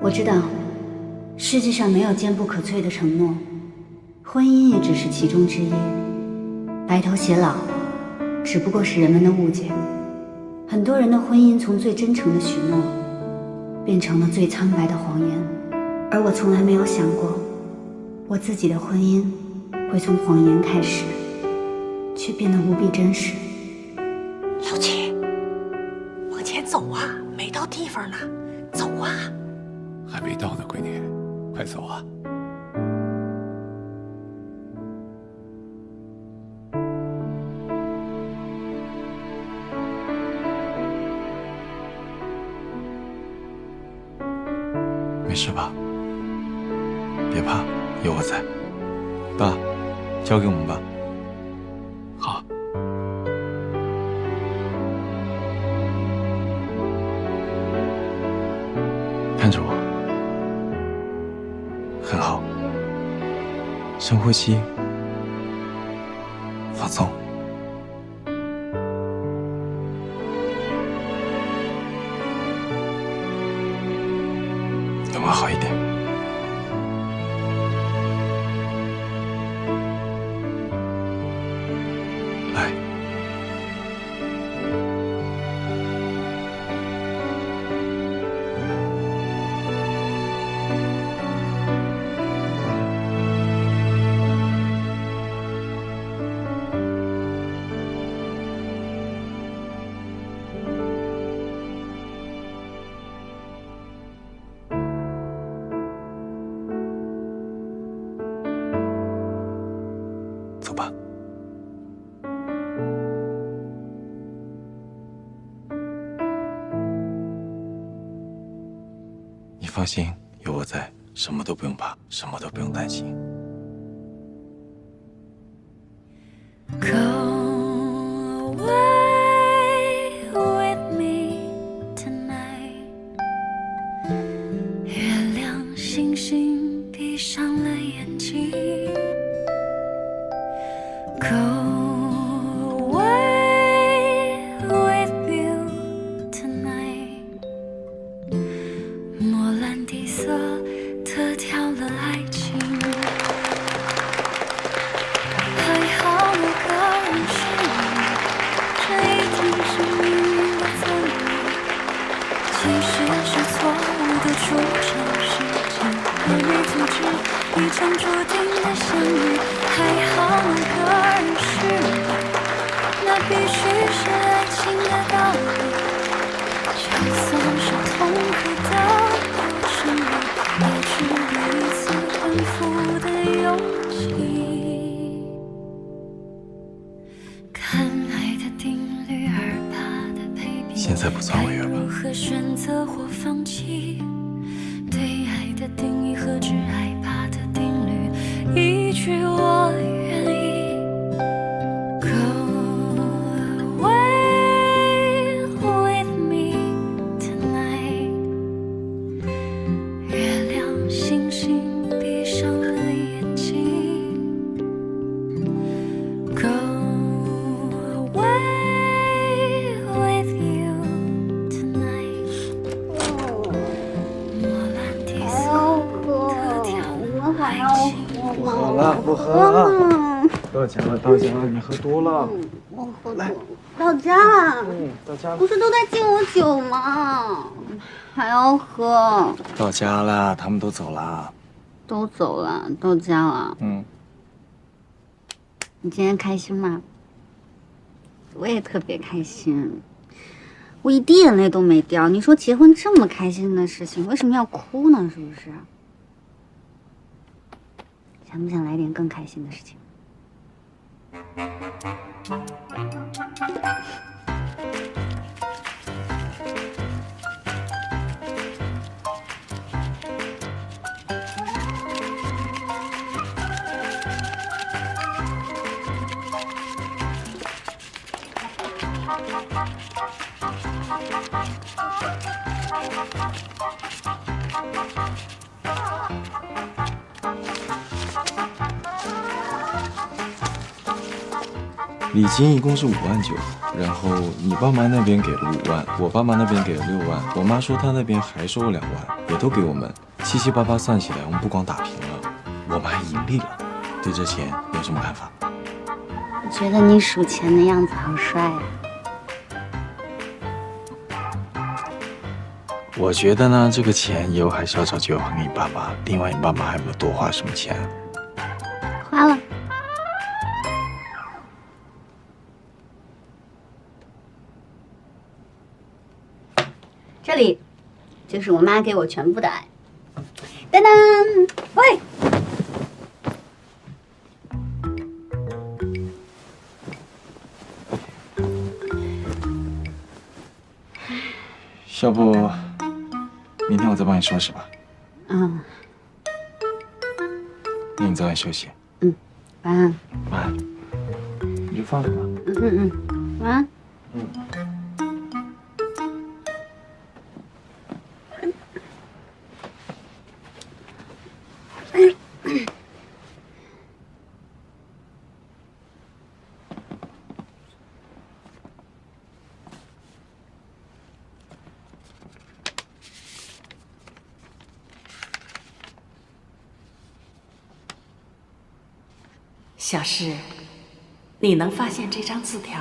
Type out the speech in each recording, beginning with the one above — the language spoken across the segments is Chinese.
我知道，世界上没有坚不可摧的承诺，婚姻也只是其中之一。白头偕老，只不过是人们的误解。很多人的婚姻从最真诚的许诺，变成了最苍白的谎言。而我从来没有想过，我自己的婚姻会从谎言开始，却变得无比真实。老七，往前走啊，没到地方呢，走啊！还没到呢，闺女，快走啊！没事吧？别怕，有我在。爸，交给我们吧。好。看着我，很好。深呼吸，放松。有没有好一点？来。走吧。你放心，有我在，什么都不用怕，什么都不用担心。星星闭上了眼睛 Go away with you tonight 莫兰迪色特调了爱情还好那个人是你这一定是命运的赠予其实是错误的主场时间也没阻止一场注定的相遇还好那个人是你那必须是爱情的道理就算是痛苦的过程也值得一次奔赴的勇气看爱的定律而怕的陪伴现在不算违约吧？如何选择或放弃对爱的定义和只爱怕的定律一句我愿意 Go away with me tonight 月亮星星闭上了眼睛 Go away with you tonight 莫兰迪色特调的爱情不喝了，不喝了。到家了，到家了，你喝多了。我喝多到家了。到家了。不是都在敬我酒吗？还要喝。到家了，他们都走了。都走了，到家了。你今天开心吗？我也特别开心，我一滴眼泪都没掉。你说结婚这么开心的事情，为什么要哭呢？是不是？想不想来点更开心的事情？礼金一共是5.9万，然后你爸妈那边给了5万，我爸妈那边给了6万，我妈说她那边还收了2万，也都给我们，七七八八算起来，我们不光打平了，我们还盈利了。对这钱你有什么看法？我觉得你数钱的样子好帅啊！我觉得呢，这个钱以后还是要找机会还给你爸妈。另外，你爸妈还有没有多花什么钱？花了。这里就是我妈给我全部的爱。当当，喂，要不，明天我再帮你收拾吧。嗯，那你早点休息。晚安。晚安。你就放着吧。晚安。小诗，你能发现这张字条，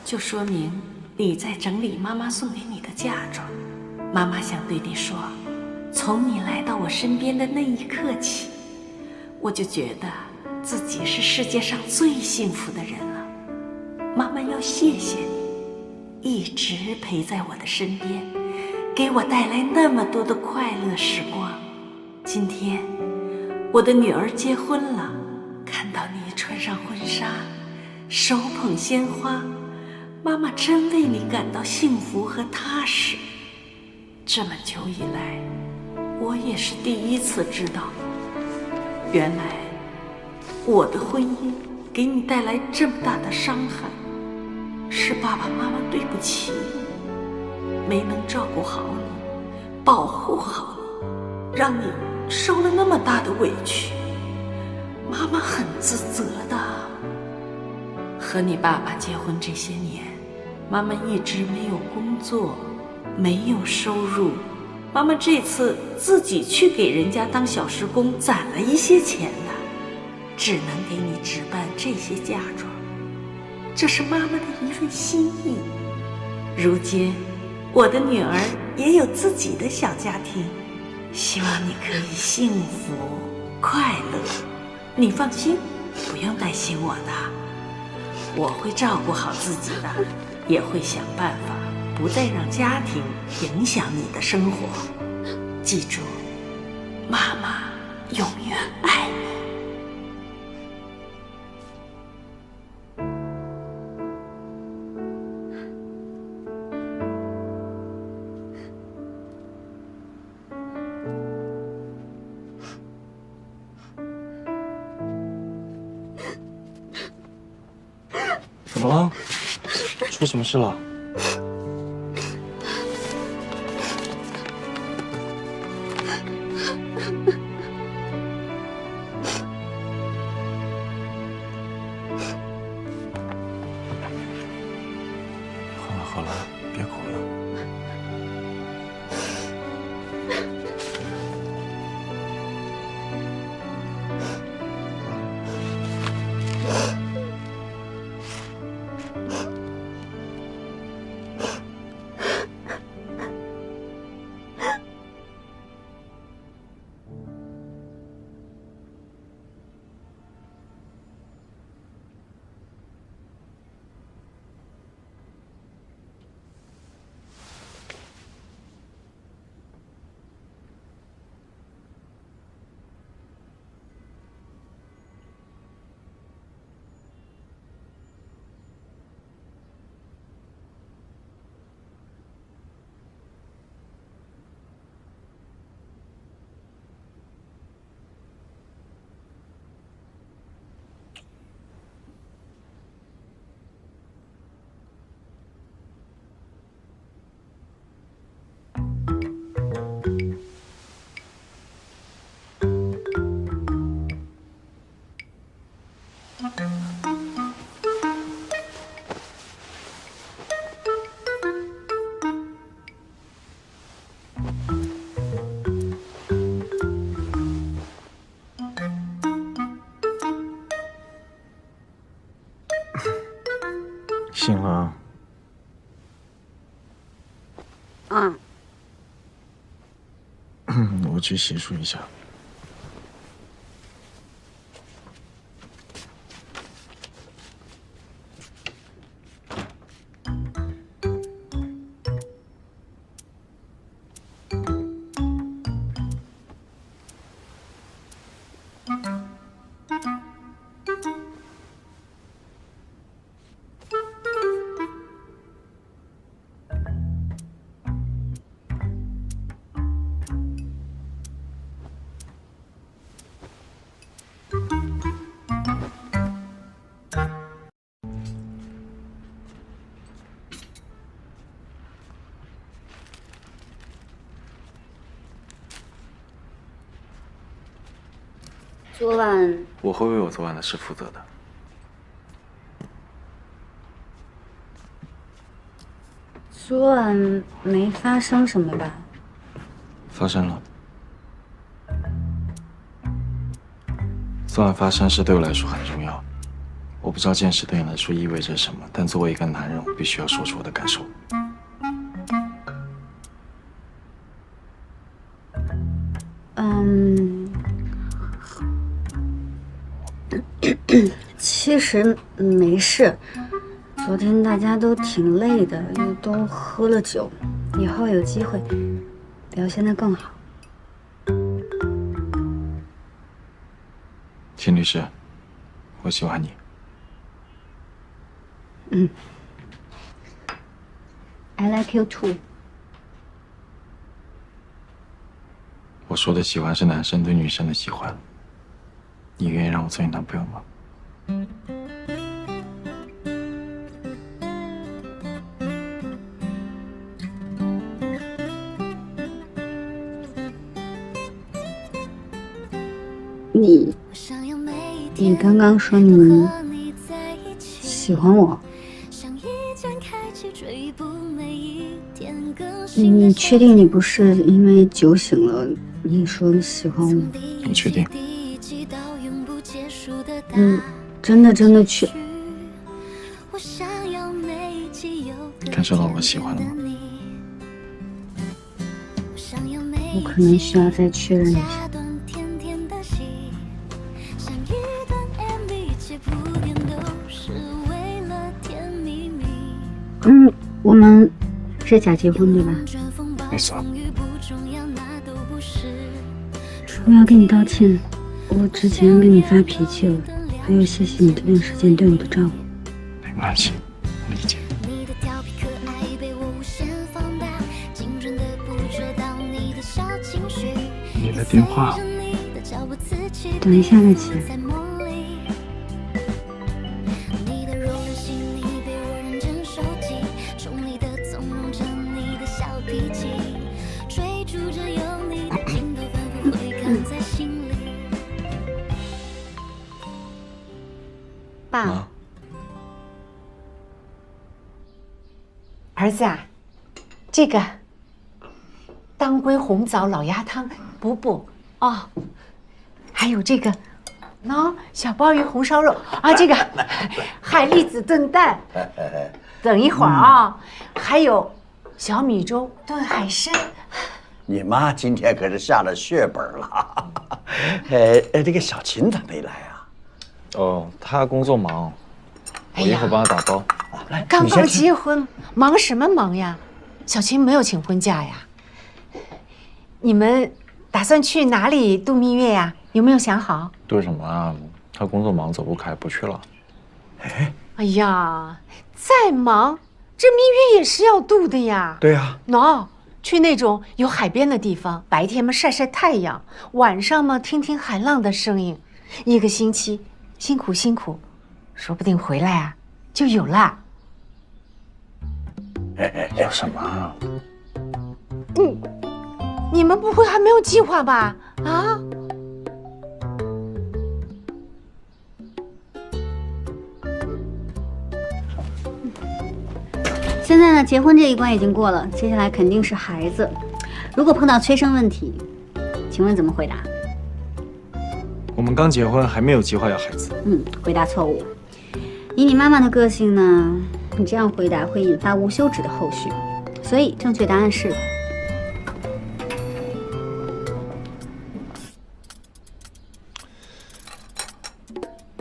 就说明你在整理妈妈送给你的嫁妆。妈妈想对你说，从你来到我身边的那一刻起，我就觉得自己是世界上最幸福的人了。妈妈要谢谢你，一直陪在我的身边，给我带来那么多的快乐时光。今天，我的女儿结婚了，看到你穿上婚纱，手捧鲜花，妈妈真为你感到幸福和踏实。这么久以来，我也是第一次知道，原来我的婚姻给你带来这么大的伤害，是爸爸妈妈对不起你，没能照顾好你，保护好你，让你受了那么大的委屈。妈妈很自责的。和你爸爸结婚这些年，妈妈一直没有工作，没有收入。妈妈这次自己去给人家当小时工，攒了一些钱呢，只能给你置办这些嫁妆。这是妈妈的一份心意。如今，我的女儿也有自己的小家庭，希望你可以幸福快乐。你放心，不用担心我的，我会照顾好自己的，也会想办法不再让家庭影响你的生活。记住，妈妈永远爱你。怎么了？出什么事了？好了好了，别哭了。啊。我去洗漱一下。昨晚我会为我昨晚的事负责的。昨晚没发生什么吧？发生了。昨晚发生事对我来说很重要。我不知道这件事对你来说意味着什么，但作为一个男人，我必须要说出我的感受。其实没事。昨天大家都挺累的，又都喝了酒，以后有机会表现得更好。秦律师，我喜欢你。I like you too。我说的喜欢是男生对女生的喜欢。你愿意让我做你男朋友吗？你刚刚说你喜欢我，你确定你不是因为酒醒了你说喜欢我？我确定。真的确。感受到我喜欢了吗？我可能需要再确认一下。我们是假结婚对吧？没错。我要跟你道歉，我之前跟你发脾气了，还有谢谢你这段时间对我的照顾。没关系，我理解。你的电话。等一下再起。爸，儿子啊，这个当归红枣老鸭汤补补哦，还有这个小鲍鱼红烧肉啊，这个海蛎子炖蛋，等一会儿啊，还有小米粥炖海参。你妈今天可是下了血本了。这个小琴咋没来啊？哦，他工作忙，我一会儿帮他打包。来，刚刚结婚，忙什么忙呀？小琴没有请婚假呀。你们打算去哪里度蜜月呀？有没有想好？对什么啊？他工作忙，走不开，不去了。哎呀，再忙，这蜜月也是要度的呀。对呀。去那种有海边的地方，白天嘛晒晒太阳，晚上嘛听听海浪的声音。一个星期辛苦，说不定回来啊就有了。有什么啊？你们不会还没有计划吧？啊？现在呢，结婚这一关已经过了，接下来肯定是孩子。如果碰到催生问题，请问怎么回答？我们刚结婚，还没有计划要孩子。回答错误。以你妈妈的个性呢，你这样回答会引发无休止的后续。所以正确答案是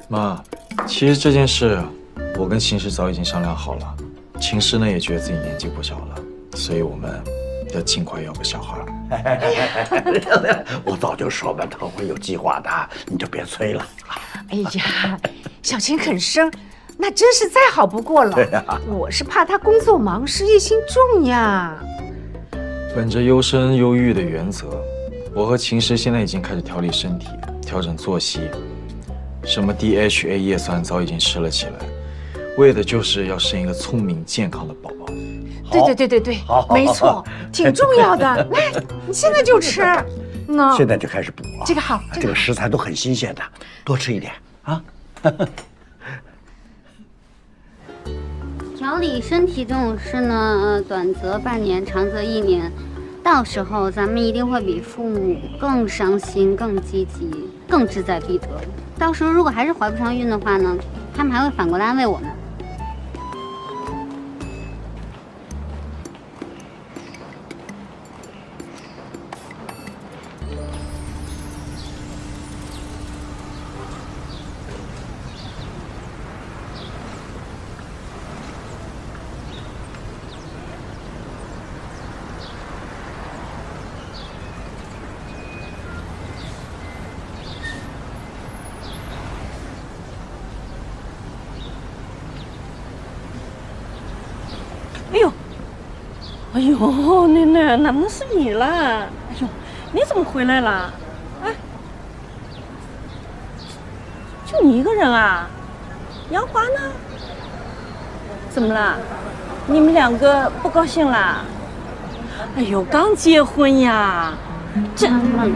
妈，其实这件事我跟秦师早已经商量好了，秦师呢也觉得自己年纪不小了，所以我们要尽快要个小孩。我早就说嘛，他会有计划的，你就别催了。哎呀，小秦肯生，那真是再好不过了。对呀，我是怕他工作忙，事业心重呀。本着优生优育的原则，我和秦师现在已经开始调理身体，调整作息，什么 DHA 叶酸早已经吃了起来，为的就是要生一个聪明健康的宝宝。对，好，没错，挺重要的。来，你现在就吃。现在就开始补啊。这个好，这个食材都很新鲜的，多吃一点啊。调理身体这种事呢，短则半年，长则1年。到时候咱们一定会比父母更伤心、更积极、更志在必得。到时候如果还是怀不上孕的话呢，他们还会反过来安慰我们。哎呦，奶奶，哪能是你啦？哎呦，你怎么回来了？哎，就你一个人啊？杨华呢？怎么了？你们两个不高兴啦？哎呦，刚结婚呀，这……哎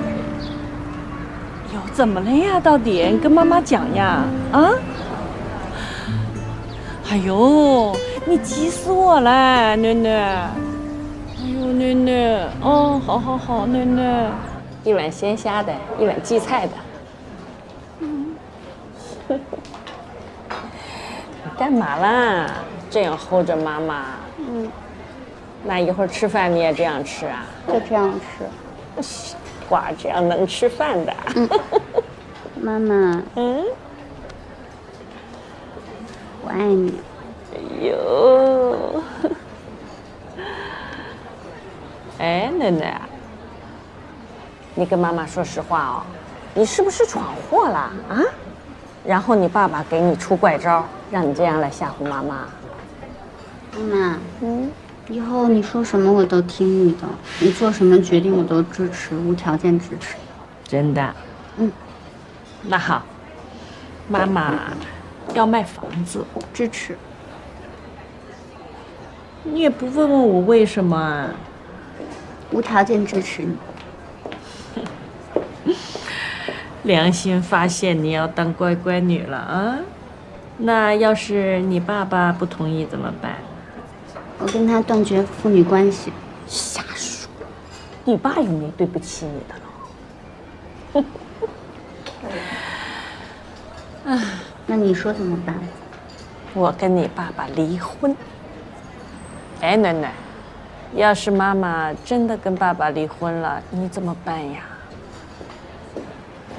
呦，怎么了呀？到底你跟妈妈讲呀？啊？哎呦，你急死我了，奶奶。哎呦，奶奶，哦，好，奶奶，一碗鲜虾的，一碗荠菜的。你干嘛啦？这样吼着妈妈？那一会儿吃饭你也这样吃啊？就这样吃。哇，这样能吃饭的。妈妈，我爱你。哎呦。哎，奶奶，你跟妈妈说实话哦，你是不是闯祸了啊？然后你爸爸给你出怪招，让你这样来吓唬妈妈。妈妈，以后你说什么我都听你的，你做什么决定我都支持，无条件支持。真的？那好，妈妈要卖房子，支持。你也不问问我为什么啊？无条件支持你。良心发现，你要当乖乖女了啊？那要是你爸爸不同意怎么办？我跟他断绝父女关系。瞎说，你爸又没对不起你的了。那你说怎么办？我跟你爸爸离婚。哎，奶奶，要是妈妈真的跟爸爸离婚了，你怎么办呀？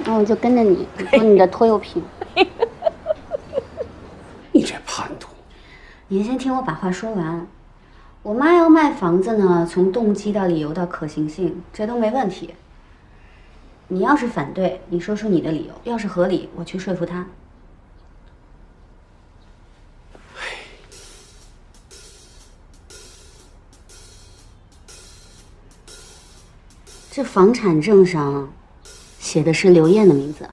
那我就跟着你，做你的拖油瓶。你这叛徒！您先听我把话说完。我妈要卖房子呢，从动机到理由到可行性，这都没问题。你要是反对，你说出你的理由；要是合理，我去说服她。这房产证上写的是刘艳的名字。